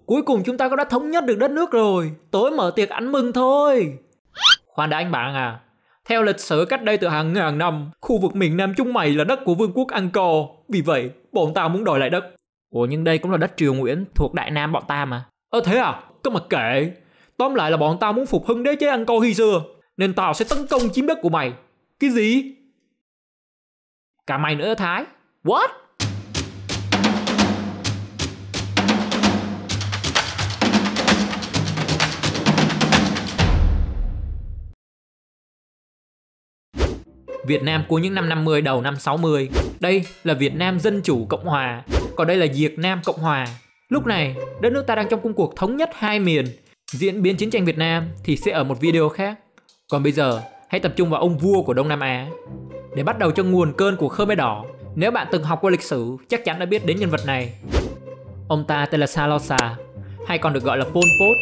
Cuối cùng chúng ta cũng đã thống nhất được đất nước rồi. Tối mở tiệc ăn mừng thôi. Khoan đã anh bạn à. Theo lịch sử cách đây từ hàng ngàn năm, khu vực miền Nam chúng mày là đất của vương quốc Angkor. Vì vậy, bọn tao muốn đòi lại đất. Ủa nhưng đây cũng là đất Triều Nguyễn thuộc Đại Nam bọn ta mà. Thế à? Cứ mặc kệ. Tóm lại là bọn tao muốn phục hưng đế chế Angkor khi xưa, nên tao sẽ tấn công chiếm đất của mày. Cái gì? Cả mày nữa Thái. What? Việt Nam của những năm 50 đầu năm 60. Đây là Việt Nam Dân Chủ Cộng Hòa, còn đây là Việt Nam Cộng Hòa. Lúc này, đất nước ta đang trong công cuộc thống nhất hai miền. Diễn biến chiến tranh Việt Nam thì sẽ ở một video khác. Còn bây giờ, hãy tập trung vào ông vua của Đông Nam Á. Để bắt đầu cho nguồn cơn của Khmer Đỏ, nếu bạn từng học qua lịch sử, chắc chắn đã biết đến nhân vật này. Ông ta tên là Salosa, hay còn được gọi là Pol Pot.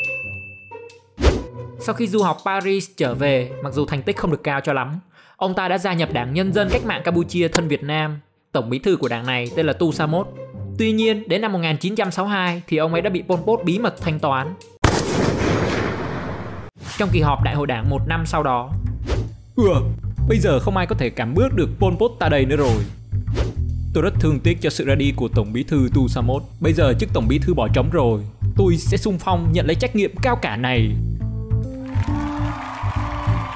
Sau khi du học Paris trở về, mặc dù thành tích không được cao cho lắm, ông ta đã gia nhập Đảng Nhân dân Cách mạng Campuchia thân Việt Nam. Tổng bí thư của đảng này tên là Tu Samot. Tuy nhiên, đến năm 1962 thì ông ấy đã bị Pol Pot bí mật thanh toán. Trong kỳ họp đại hội đảng một năm sau đó, bây giờ không ai có thể cản bước được Pol Pot ta đây nữa rồi. Tôi rất thương tiếc cho sự ra đi của Tổng bí thư Tu Samot. Bây giờ chức Tổng bí thư bỏ trống rồi, tôi sẽ xung phong nhận lấy trách nhiệm cao cả này.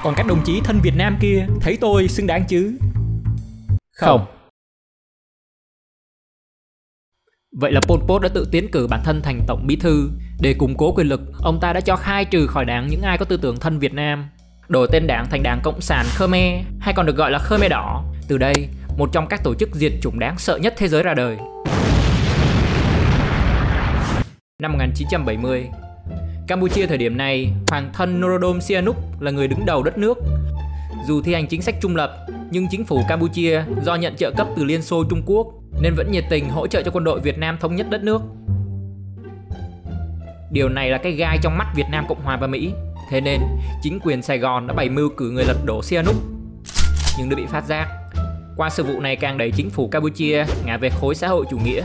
Còn các đồng chí thân Việt Nam kia thấy tôi xứng đáng chứ? Không. Vậy là Pol Pot đã tự tiến cử bản thân thành Tổng bí thư. Để củng cố quyền lực, ông ta đã cho khai trừ khỏi đảng những ai có tư tưởng thân Việt Nam, đổi tên đảng thành Đảng Cộng sản Khmer, hay còn được gọi là Khmer Đỏ. Từ đây, một trong các tổ chức diệt chủng đáng sợ nhất thế giới ra đời. Năm 1970, Campuchia thời điểm này, hoàng thân Norodom Sihanouk là người đứng đầu đất nước. Dù thi hành chính sách trung lập, nhưng chính phủ Campuchia do nhận trợ cấp từ Liên Xô Trung Quốc nên vẫn nhiệt tình hỗ trợ cho quân đội Việt Nam thống nhất đất nước. Điều này là cái gai trong mắt Việt Nam Cộng Hòa và Mỹ. Thế nên, chính quyền Sài Gòn đã bày mưu cử người lật đổ Sihanouk, nhưng đã bị phát giác. Qua sự vụ này càng đẩy chính phủ Campuchia ngả về khối xã hội chủ nghĩa.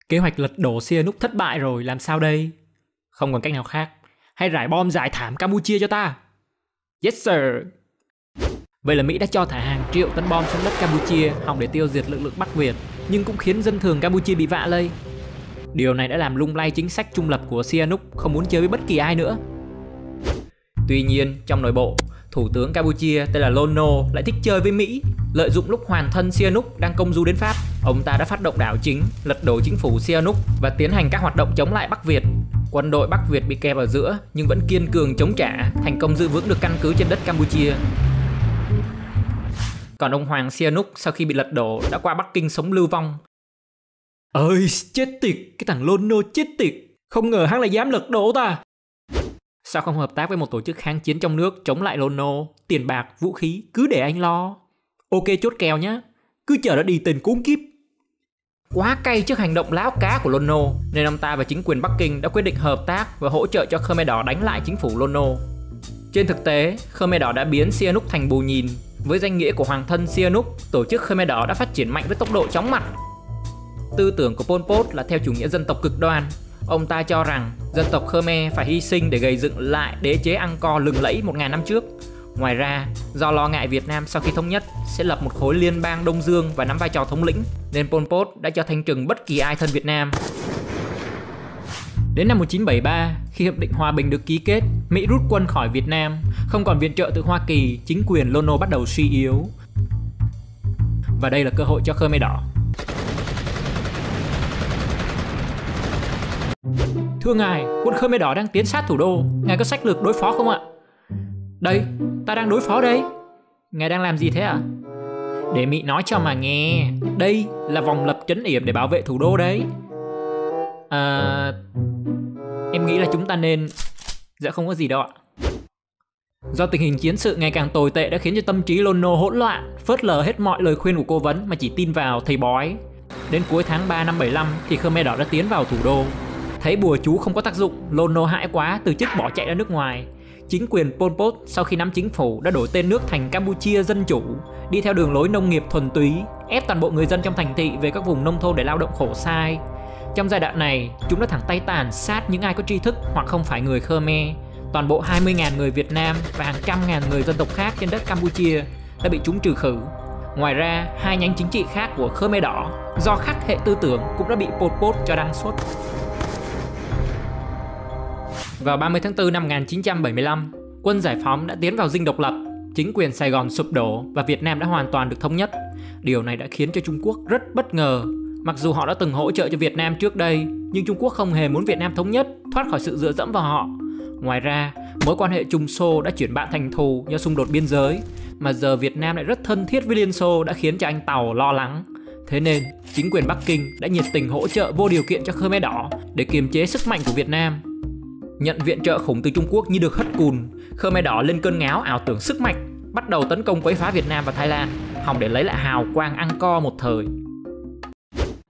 Kế hoạch lật đổ Sihanouk thất bại rồi, làm sao đây? Không còn cách nào khác. Hãy rải bom giải thảm Campuchia cho ta. Yes sir. Vậy là Mỹ đã cho thả hàng triệu tấn bom xuống đất Campuchia hòng để tiêu diệt lực lượng Bắc Việt, nhưng cũng khiến dân thường Campuchia bị vạ lây. Điều này đã làm lung lay chính sách trung lập của Sihanouk không muốn chơi với bất kỳ ai nữa. Tuy nhiên, trong nội bộ, Thủ tướng Campuchia tên là Lon Nol lại thích chơi với Mỹ. Lợi dụng lúc hoàng thân Sihanouk đang công du đến Pháp, ông ta đã phát động đảo chính, lật đổ chính phủ Sihanouk và tiến hành các hoạt động chống lại Bắc Việt. Quân đội Bắc Việt bị kẹp ở giữa nhưng vẫn kiên cường chống trả, thành công giữ vững được căn cứ trên đất Campuchia. Còn ông Hoàng Sihanouk sau khi bị lật đổ đã qua Bắc Kinh sống lưu vong. Ơi chết tiệt, cái thằng Lon Nol chết tiệt, không ngờ hắn lại dám lật đổ ta. Sao không hợp tác với một tổ chức kháng chiến trong nước chống lại Lon Nol? Tiền bạc, vũ khí cứ để anh lo. Ok chốt kèo nhá, cứ chờ nó đi tên cún kíp. Quá cay trước hành động láo cá của Lon Nol nên ông ta và chính quyền Bắc Kinh đã quyết định hợp tác và hỗ trợ cho Khmer Đỏ đánh lại chính phủ Lon Nol. Trên thực tế, Khmer Đỏ đã biến Sihanouk thành bù nhìn. Với danh nghĩa của hoàng thân Sihanouk, tổ chức Khmer Đỏ đã phát triển mạnh với tốc độ chóng mặt. Tư tưởng của Pol Pot là theo chủ nghĩa dân tộc cực đoan. Ông ta cho rằng dân tộc Khmer phải hy sinh để gây dựng lại đế chế Angkor lừng lẫy 1000 năm trước. Ngoài ra, do lo ngại Việt Nam sau khi thống nhất sẽ lập một khối liên bang Đông Dương và nắm vai trò thống lĩnh, nên Pol Pot đã cho thanh trừng bất kỳ ai thân Việt Nam. Đến năm 1973, khi Hiệp định Hòa bình được ký kết, Mỹ rút quân khỏi Việt Nam, không còn viện trợ từ Hoa Kỳ, chính quyền Lon Nol bắt đầu suy yếu. Và đây là cơ hội cho Khmer Đỏ. Thưa ngài, quân Khmer Đỏ đang tiến sát thủ đô, ngài có sách lược đối phó không ạ? Đây, ta đang đối phó đây. Ngài đang làm gì thế ạ? Để Mỹ nói cho mà nghe. Đây là vòng lập trấn yểm để bảo vệ thủ đô đấy. Em nghĩ là chúng ta nên... Dạ không có gì đâu ạ. Do tình hình chiến sự ngày càng tồi tệ đã khiến cho tâm trí Lon Nol hỗn loạn, phớt lờ hết mọi lời khuyên của cố vấn mà chỉ tin vào thầy bói. Đến cuối tháng 3 năm 75 thì Khmer Đỏ đã tiến vào thủ đô. Thấy bùa chú không có tác dụng, Lon Nol hãi quá từ chức bỏ chạy ra nước ngoài. Chính quyền Pol Pot sau khi nắm chính phủ đã đổi tên nước thành Campuchia Dân Chủ, đi theo đường lối nông nghiệp thuần túy, ép toàn bộ người dân trong thành thị về các vùng nông thôn để lao động khổ sai. Trong giai đoạn này, chúng đã thẳng tay tàn sát những ai có tri thức hoặc không phải người Khmer. Toàn bộ 20.000 người Việt Nam và hàng trăm ngàn người dân tộc khác trên đất Campuchia đã bị chúng trừ khử. Ngoài ra, hai nhánh chính trị khác của Khmer Đỏ do khắc hệ tư tưởng cũng đã bị Pol Pot cho đăng xuất. Vào 30 tháng 4 năm 1975, quân giải phóng đã tiến vào dinh độc lập, chính quyền Sài Gòn sụp đổ và Việt Nam đã hoàn toàn được thống nhất. Điều này đã khiến cho Trung Quốc rất bất ngờ. Mặc dù họ đã từng hỗ trợ cho Việt Nam trước đây, nhưng Trung Quốc không hề muốn Việt Nam thống nhất, thoát khỏi sự dựa dẫm vào họ. Ngoài ra, mối quan hệ Trung Xô đã chuyển bạn thành thù do xung đột biên giới, mà giờ Việt Nam lại rất thân thiết với Liên Xô đã khiến cho anh Tàu lo lắng. Thế nên, chính quyền Bắc Kinh đã nhiệt tình hỗ trợ vô điều kiện cho Khmer Đỏ để kiềm chế sức mạnh của Việt Nam. Nhận viện trợ khủng từ Trung Quốc như được hất cùn, Khmer Đỏ lên cơn ngáo ảo tưởng sức mạnh, bắt đầu tấn công quấy phá Việt Nam và Thái Lan, hòng để lấy lại hào quang Angkor một thời.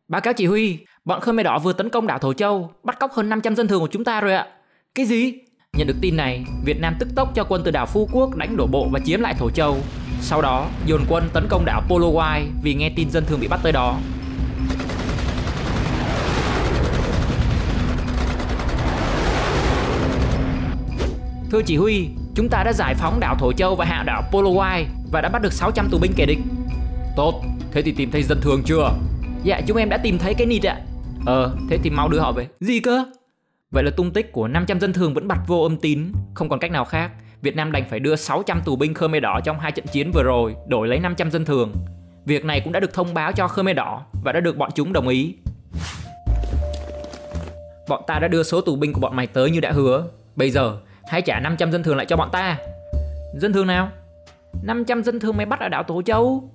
Báo cáo chỉ huy, bọn Khmer Đỏ vừa tấn công đảo Thổ Châu, bắt cóc hơn 500 dân thường của chúng ta rồi ạ. Cái gì? Nhận được tin này, Việt Nam tức tốc cho quân từ đảo Phú Quốc đánh đổ bộ và chiếm lại Thổ Châu. Sau đó, dồn quân tấn công đảo Polowai vì nghe tin dân thường bị bắt tới đó. Thưa chỉ huy, chúng ta đã giải phóng đảo Thổ Châu và hạ đảo Polowai và đã bắt được 600 tù binh kẻ địch. Tốt, thế thì tìm thấy dân thường chưa? Dạ, chúng em đã tìm thấy cái nịt ạ. Thế thì mau đưa họ về. Gì cơ? Vậy là tung tích của 500 dân thường vẫn bặt vô âm tín. Không còn cách nào khác, Việt Nam đành phải đưa 600 tù binh Khmer Đỏ trong 2 trận chiến vừa rồi đổi lấy 500 dân thường. Việc này cũng đã được thông báo cho Khmer Đỏ và đã được bọn chúng đồng ý. Bọn ta đã đưa số tù binh của bọn mày tới như đã hứa. Bây giờ, hãy trả 500 dân thường lại cho bọn ta. Dân thường nào? 500 dân thường mày bắt ở đảo Thổ Châu?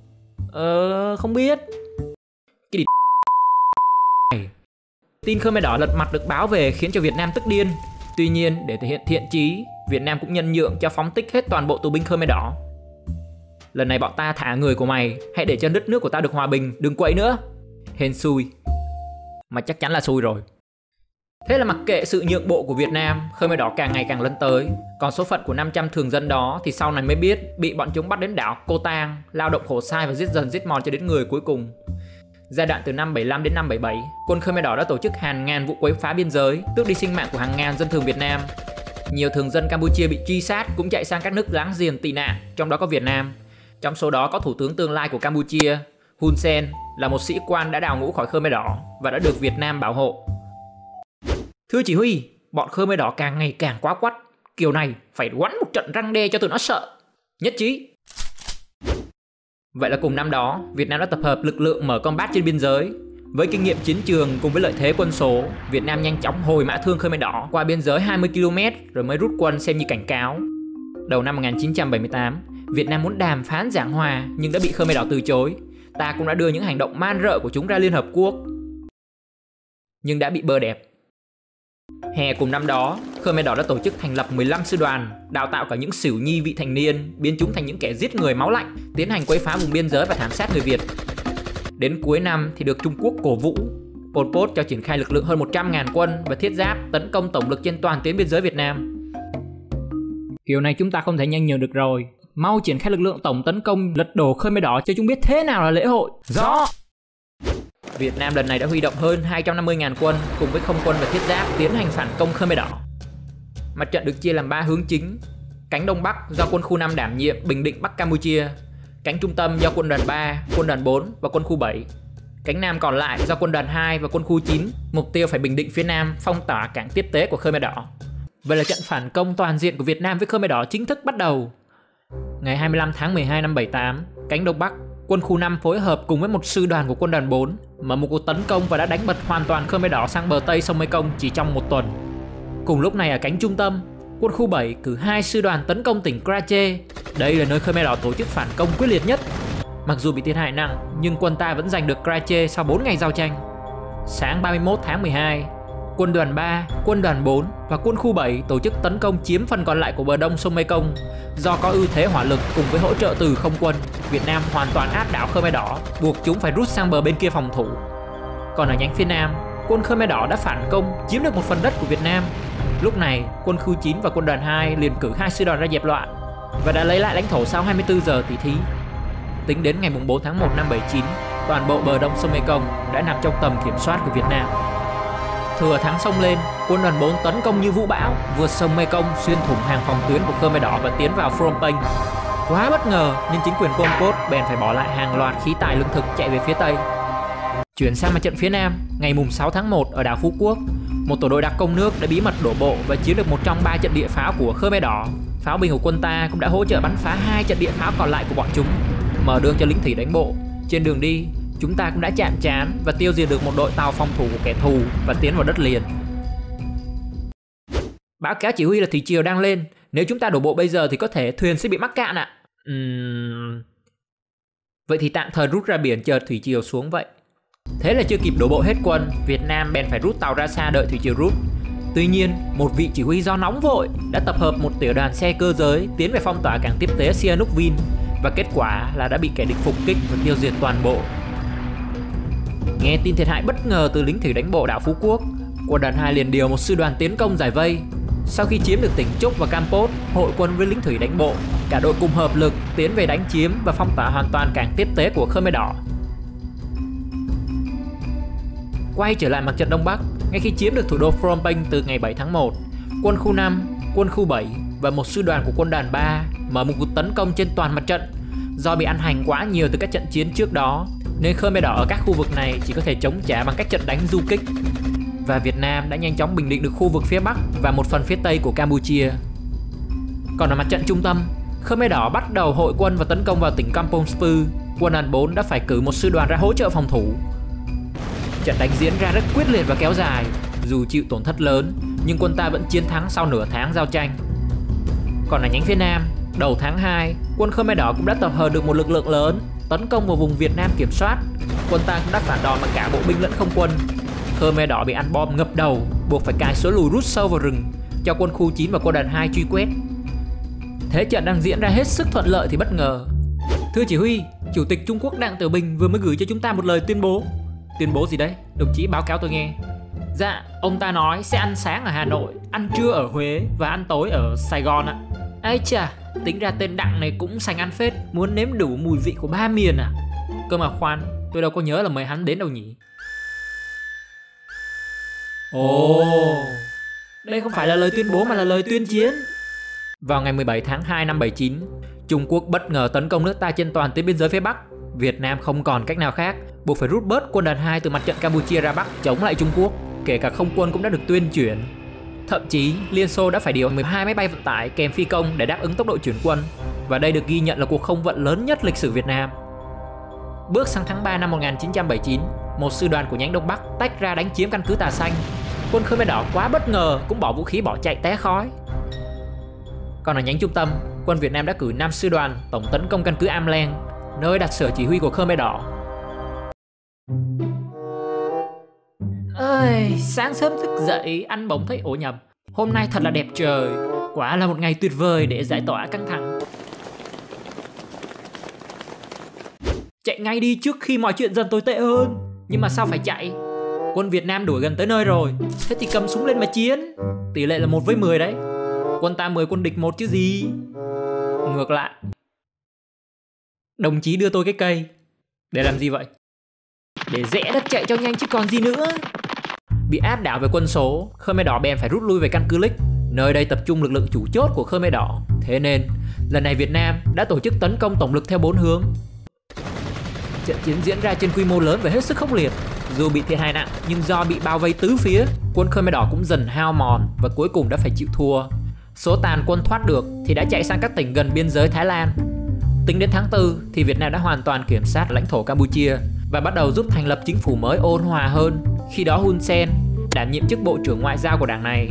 Không biết. Cái đi này. Tin Khmer Đỏ lật mặt được báo về khiến cho Việt Nam tức điên. Tuy nhiên, để thể hiện thiện chí, Việt Nam cũng nhân nhượng cho phóng thích hết toàn bộ tù binh Khmer Đỏ. Lần này bọn ta thả người của mày, hãy để cho đất nước của ta được hòa bình, đừng quậy nữa. Hên xui. Mà chắc chắn là xui rồi. Thế là mặc kệ sự nhượng bộ của Việt Nam, Khmer Đỏ càng ngày càng lấn tới. Còn số phận của 500 thường dân đó thì sau này mới biết bị bọn chúng bắt đến đảo Cô Tang, lao động khổ sai và giết dần giết mòn cho đến người cuối cùng. Giai đoạn từ năm 75 đến năm 77, quân Khmer Đỏ đã tổ chức hàng ngàn vụ quấy phá biên giới, tước đi sinh mạng của hàng ngàn dân thường Việt Nam. Nhiều thường dân Campuchia bị truy sát cũng chạy sang các nước láng giềng tị nạn, trong đó có Việt Nam. Trong số đó có thủ tướng tương lai của Campuchia, Hun Sen, là một sĩ quan đã đào ngũ khỏi Khmer Đỏ và đã được Việt Nam bảo hộ. Thưa chỉ huy, bọn Khmer Đỏ càng ngày càng quá quắt, kiểu này phải quánh một trận răng đe cho tụi nó sợ. Nhất trí. Vậy là cùng năm đó, Việt Nam đã tập hợp lực lượng mở combat trên biên giới. Với kinh nghiệm chiến trường cùng với lợi thế quân số, Việt Nam nhanh chóng hồi mã thương Khmer Đỏ qua biên giới 20 km rồi mới rút quân xem như cảnh cáo. Đầu năm 1978, Việt Nam muốn đàm phán giảng hòa nhưng đã bị Khmer Đỏ từ chối. Ta cũng đã đưa những hành động man rợ của chúng ra Liên Hợp Quốc, nhưng đã bị bơ đẹp. Hè cùng năm đó, Khmer Đỏ đã tổ chức thành lập 15 sư đoàn, đào tạo cả những xỉu nhi vị thành niên, biến chúng thành những kẻ giết người máu lạnh, tiến hành quấy phá vùng biên giới và thảm sát người Việt. Đến cuối năm thì được Trung Quốc cổ vũ. Pol Pot cho triển khai lực lượng hơn 100.000 quân và thiết giáp tấn công tổng lực trên toàn tuyến biên giới Việt Nam. Kiểu này chúng ta không thể nhanh nhường được rồi. Mau triển khai lực lượng tổng tấn công lật đổ Khmer Đỏ cho chúng biết thế nào là lễ hội. Rõ! Việt Nam lần này đã huy động hơn 250.000 quân cùng với không quân và thiết giáp tiến hành phản công Khmer Đỏ. Mặt trận được chia làm 3 hướng chính. Cánh Đông Bắc do quân khu 5 đảm nhiệm bình định Bắc Campuchia. Cánh Trung Tâm do quân đoàn 3, quân đoàn 4 và quân khu 7. Cánh Nam còn lại do quân đoàn 2 và quân khu 9. Mục tiêu phải bình định phía Nam, phong tỏa cảng tiếp tế của Khmer Đỏ. Vậy là trận phản công toàn diện của Việt Nam với Khmer Đỏ chính thức bắt đầu. Ngày 25 tháng 12 năm 78, cánh Đông Bắc, quân khu 5 phối hợp cùng với một sư đoàn của quân đoàn 4 mở một cuộc tấn công và đã đánh bật hoàn toàn Khmer Đỏ sang bờ Tây sông Mekong chỉ trong một tuần. Cùng lúc này ở cánh Trung Tâm, quân khu 7 cử 2 sư đoàn tấn công tỉnh Karachi. Đây là nơi Khmer Đỏ tổ chức phản công quyết liệt nhất. Mặc dù bị thiệt hại nặng, nhưng quân ta vẫn giành được Karachi sau 4 ngày giao tranh. Sáng 31 tháng 12, quân đoàn 3, quân đoàn 4 và quân khu 7 tổ chức tấn công chiếm phần còn lại của bờ đông sông Mekong. Do có ưu thế hỏa lực cùng với hỗ trợ từ không quân, Việt Nam hoàn toàn áp đảo Khmer Đỏ, buộc chúng phải rút sang bờ bên kia phòng thủ. Còn ở nhánh phía Nam, quân Khmer Đỏ đã phản công, chiếm được một phần đất của Việt Nam. Lúc này, quân khu 9 và quân đoàn 2 liền cử 2 sư đoàn ra dẹp loạn và đã lấy lại lãnh thổ sau 24 giờ tỉ thí. Tính đến ngày 4 tháng 1 năm 79, toàn bộ bờ đông sông Mekong đã nằm trong tầm kiểm soát của Việt Nam. Thừa thắng xông lên, quân đoàn 4 tấn công như vũ bão, vượt sông Mekong xuyên thủng hàng phòng tuyến của Khmer Đỏ và tiến vào Phnom Penh. Quá bất ngờ nên chính quyền Pol Pot bèn phải bỏ lại hàng loạt khí tài lương thực chạy về phía Tây. Chuyển sang mặt trận phía Nam, ngày 6 tháng 1 ở đảo Phú Quốc, một tổ đội đặc công nước đã bí mật đổ bộ và chiếm được một trong 3 trận địa pháo của Khmer Đỏ. Pháo binh của quân ta cũng đã hỗ trợ bắn phá 2 trận địa pháo còn lại của bọn chúng, mở đường cho lính thủy đánh bộ. Trên đường đi, chúng ta cũng đã chạm trán và tiêu diệt được một đội tàu phòng thủ của kẻ thù và tiến vào đất liền. Báo cáo chỉ huy là thủy triều đang lên, nếu chúng ta đổ bộ bây giờ thì có thể thuyền sẽ bị mắc cạn ạ. Vậy thì tạm thời rút ra biển chờ thủy triều xuống vậy. Thế là chưa kịp đổ bộ hết quân, Việt Nam bèn phải rút tàu ra xa đợi thủy triều rút. Tuy nhiên, một vị chỉ huy do nóng vội đã tập hợp một tiểu đoàn xe cơ giới tiến về phong tỏa cảng tiếp tế Sihanoukville, và kết quả là đã bị kẻ địch phục kích và tiêu diệt toàn bộ. Nghe tin thiệt hại bất ngờ từ lính thủy đánh bộ đảo Phú Quốc, quân đoàn 2 liền điều một sư đoàn tiến công giải vây. Sau khi chiếm được tỉnh Chúc và Kampot, hội quân với lính thủy đánh bộ, cả đội cùng hợp lực tiến về đánh chiếm và phong tỏa hoàn toàn cảng tiếp tế của Khmer Đỏ. Quay trở lại mặt trận Đông Bắc, ngay khi chiếm được thủ đô Phnom Penh từ ngày 7 tháng 1, quân khu 5, quân khu 7 và một sư đoàn của quân đoàn 3 mở một cuộc tấn công trên toàn mặt trận. Do bị ăn hành quá nhiều từ các trận chiến trước đó, nên Khmer Đỏ ở các khu vực này chỉ có thể chống trả bằng cách trận đánh du kích. Và Việt Nam đã nhanh chóng bình định được khu vực phía Bắc và một phần phía Tây của Campuchia. Còn ở mặt trận trung tâm, Khmer Đỏ bắt đầu hội quân và tấn công vào tỉnh Kampong Speu. Quân đoàn 4 đã phải cử một sư đoàn ra hỗ trợ phòng thủ. Trận đánh diễn ra rất quyết liệt và kéo dài. Dù chịu tổn thất lớn, nhưng quân ta vẫn chiến thắng sau nửa tháng giao tranh. Còn ở nhánh phía Nam, đầu tháng 2, quân Khmer Đỏ cũng đã tập hợp được một lực lượng lớn tấn công vào vùng Việt Nam kiểm soát. Quân ta cũng đã phản đòn bằng cả bộ binh lẫn không quân. Khmer Đỏ bị ăn bom ngập đầu, buộc phải cài số lùi rút sâu vào rừng, cho quân khu 9 và quân đoàn 2 truy quét. Thế trận đang diễn ra hết sức thuận lợi thì bất ngờ. Thưa chỉ huy, Chủ tịch Trung Quốc Đặng Tiểu Bình vừa mới gửi cho chúng ta một lời tuyên bố. Tuyên bố gì đấy? Đồng chí báo cáo tôi nghe. Dạ, ông ta nói sẽ ăn sáng ở Hà Nội, ăn trưa ở Huế và ăn tối ở Sài Gòn ạ. Ây chà, tính ra tên Đặng này cũng sành ăn phết, muốn nếm đủ mùi vị của 3 miền à? Cơ mà khoan, tôi đâu có nhớ là mời hắn đến đâu nhỉ? Ồ, đây không phải là lời tuyên bố mà là lời tuyên chiến. Vào ngày 17 tháng 2 năm 79, Trung Quốc bất ngờ tấn công nước ta trên toàn tuyến biên giới phía Bắc. Việt Nam không còn cách nào khác, buộc phải rút bớt quân đoàn 2 từ mặt trận Campuchia ra Bắc chống lại Trung Quốc. Kể cả không quân cũng đã được tuyên chuyển. Thậm chí, Liên Xô đã phải điều 12 máy bay vận tải kèm phi công để đáp ứng tốc độ chuyển quân. Và đây được ghi nhận là cuộc không vận lớn nhất lịch sử Việt Nam. Bước sang tháng 3 năm 1979, một sư đoàn của nhánh Đông Bắc tách ra đánh chiếm căn cứ Tà Xanh. Quân Khmer Đỏ quá bất ngờ cũng bỏ vũ khí bỏ chạy té khói. Còn ở nhánh trung tâm, quân Việt Nam đã cử 5 sư đoàn tổng tấn công căn cứ Am Leng, nơi đặt sở chỉ huy của Khmer Đỏ. Ơi, sáng sớm thức dậy anh bỗng thấy ổ nhầm. Hôm nay thật là đẹp trời, quả là một ngày tuyệt vời để giải tỏa căng thẳng. Chạy ngay đi trước khi mọi chuyện dần tồi tệ hơn. Nhưng mà sao phải chạy? Quân Việt Nam đuổi gần tới nơi rồi, thế thì cầm súng lên mà chiến. Tỷ lệ là 1/10 đấy. Quân ta 10 quân địch 1 chứ gì. Ngược lại. Đồng chí đưa tôi cái cây. Để làm gì vậy? Để rẽ đất chạy cho nhanh chứ còn gì nữa. Bị áp đảo về quân số, Khmer Đỏ bèn phải rút lui về căn cứ Lick, nơi đây tập trung lực lượng chủ chốt của Khmer Đỏ. Thế nên, lần này Việt Nam đã tổ chức tấn công tổng lực theo 4 hướng. Trận chiến diễn ra trên quy mô lớn và hết sức khốc liệt. Dù bị thiệt hại nặng, nhưng do bị bao vây tứ phía, quân Khmer Đỏ cũng dần hao mòn và cuối cùng đã phải chịu thua. Số tàn quân thoát được thì đã chạy sang các tỉnh gần biên giới Thái Lan. Tính đến tháng 4 thì Việt Nam đã hoàn toàn kiểm soát lãnh thổ Campuchia và bắt đầu giúp thành lập chính phủ mới ôn hòa hơn. Khi đó Hun Sen đảm nhiệm chức bộ trưởng ngoại giao của đảng này.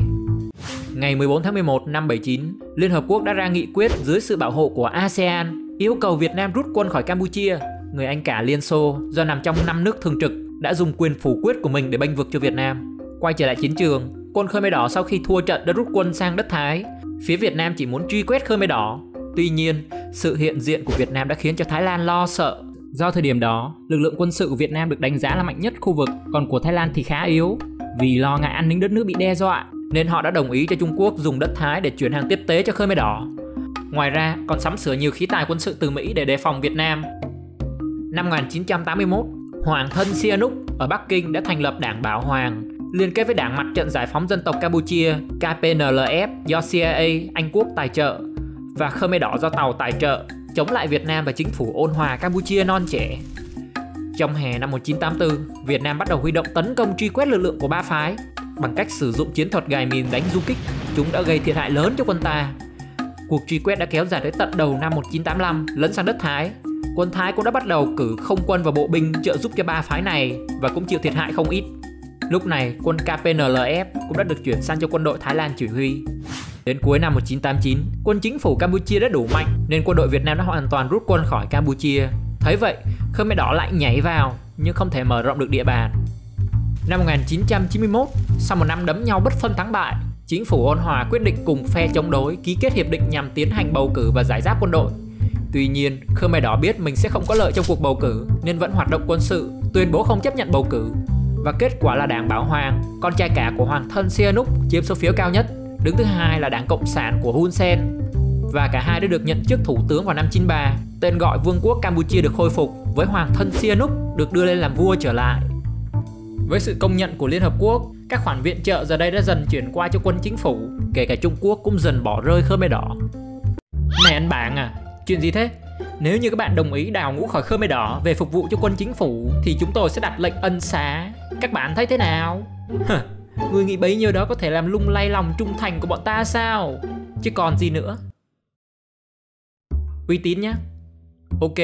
Ngày 14 tháng 11 năm 79, Liên Hợp Quốc đã ra nghị quyết dưới sự bảo hộ của ASEAN yêu cầu Việt Nam rút quân khỏi Campuchia. Người anh cả Liên Xô do nằm trong 5 nước thường trực đã dùng quyền phủ quyết của mình để bênh vực cho Việt Nam. Quay trở lại chiến trường, quân Khmer Đỏ sau khi thua trận đã rút quân sang đất Thái. Phía Việt Nam chỉ muốn truy quét Khmer Đỏ. Tuy nhiên, sự hiện diện của Việt Nam đã khiến cho Thái Lan lo sợ. Do thời điểm đó, lực lượng quân sự của Việt Nam được đánh giá là mạnh nhất khu vực, còn của Thái Lan thì khá yếu. Vì lo ngại an ninh đất nước bị đe dọa, nên họ đã đồng ý cho Trung Quốc dùng đất Thái để chuyển hàng tiếp tế cho Khmer Đỏ. Ngoài ra, còn sắm sửa nhiều khí tài quân sự từ Mỹ để đề phòng Việt Nam. Năm 1981, Hoàng thân Sihanouk ở Bắc Kinh đã thành lập Đảng Bảo Hoàng, liên kết với Đảng Mặt trận Giải phóng Dân tộc Campuchia KPNLF do CIA Anh Quốc tài trợ và Khmer Đỏ do Tàu tài trợ chống lại Việt Nam và chính phủ ôn hòa Campuchia non trẻ. Trong hè năm 1984, Việt Nam bắt đầu huy động tấn công truy quét lực lượng của ba phái. Bằng cách sử dụng chiến thuật gài mìn đánh du kích, chúng đã gây thiệt hại lớn cho quân ta. Cuộc truy quét đã kéo dài tới tận đầu năm 1985 lấn sang đất Thái. Quân Thái cũng đã bắt đầu cử không quân và bộ binh trợ giúp cho ba phái này và cũng chịu thiệt hại không ít. Lúc này, quân KPNLF cũng đã được chuyển sang cho quân đội Thái Lan chỉ huy. Đến cuối năm 1989, quân chính phủ Campuchia đã đủ mạnh nên quân đội Việt Nam đã hoàn toàn rút quân khỏi Campuchia. Thấy vậy, Khmer Đỏ lại nhảy vào nhưng không thể mở rộng được địa bàn. Năm 1991, sau một năm đấm nhau bất phân thắng bại, chính phủ ôn hòa quyết định cùng phe chống đối ký kết hiệp định nhằm tiến hành bầu cử và giải giáp quân đội. Tuy nhiên, Khmer Đỏ biết mình sẽ không có lợi trong cuộc bầu cử nên vẫn hoạt động quân sự, tuyên bố không chấp nhận bầu cử. Và kết quả là Đảng Bảo Hoàng, con trai cả của Hoàng thân Sihanouk, chiếm số phiếu cao nhất. Đứng thứ hai là Đảng Cộng sản của Hun Sen. Và cả hai đã được nhận chức thủ tướng vào năm 93. Tên gọi Vương quốc Campuchia được khôi phục với Hoàng thân Sihanouk được đưa lên làm vua trở lại. Với sự công nhận của Liên Hợp Quốc, các khoản viện trợ giờ đây đã dần chuyển qua cho quân chính phủ, kể cả Trung Quốc cũng dần bỏ rơi Khmer Đỏ. Này anh bạn à, chuyện gì thế? Nếu như các bạn đồng ý đào ngũ khỏi Khmer Đỏ về phục vụ cho quân chính phủ thì chúng tôi sẽ đặt lệnh ân xá. Các bạn thấy thế nào? Người nghĩ bấy nhiêu đó có thể làm lung lay lòng trung thành của bọn ta sao? Chứ còn gì nữa. Uy tín nhá. Ok.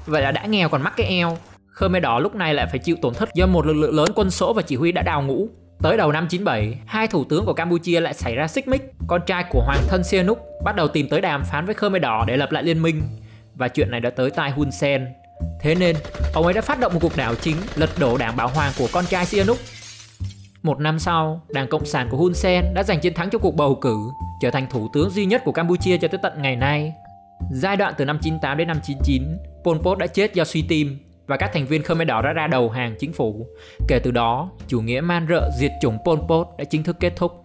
Vậy là đã nghèo còn mắc cái eo. Khmer Đỏ lúc này lại phải chịu tổn thất do một lực lượng lớn quân số và chỉ huy đã đào ngũ. Tới đầu năm 97, hai thủ tướng của Campuchia lại xảy ra xích mích. Con trai của Hoàng thân Sihanouk bắt đầu tìm tới đàm phán với Khmer Đỏ để lập lại liên minh. Và chuyện này đã tới tai Hun Sen. Thế nên, ông ấy đã phát động một cuộc đảo chính lật đổ Đảng Bảo Hoàng của con trai Sihanouk. Một năm sau, Đảng Cộng sản của Hun Sen đã giành chiến thắng trong cuộc bầu cử, trở thành thủ tướng duy nhất của Campuchia cho tới tận ngày nay. Giai đoạn từ năm 98 đến năm 99, Pol Pot đã chết do suy tim và các thành viên Khmer Đỏ đã ra đầu hàng chính phủ. Kể từ đó, chủ nghĩa man rợ diệt chủng Pol Pot đã chính thức kết thúc.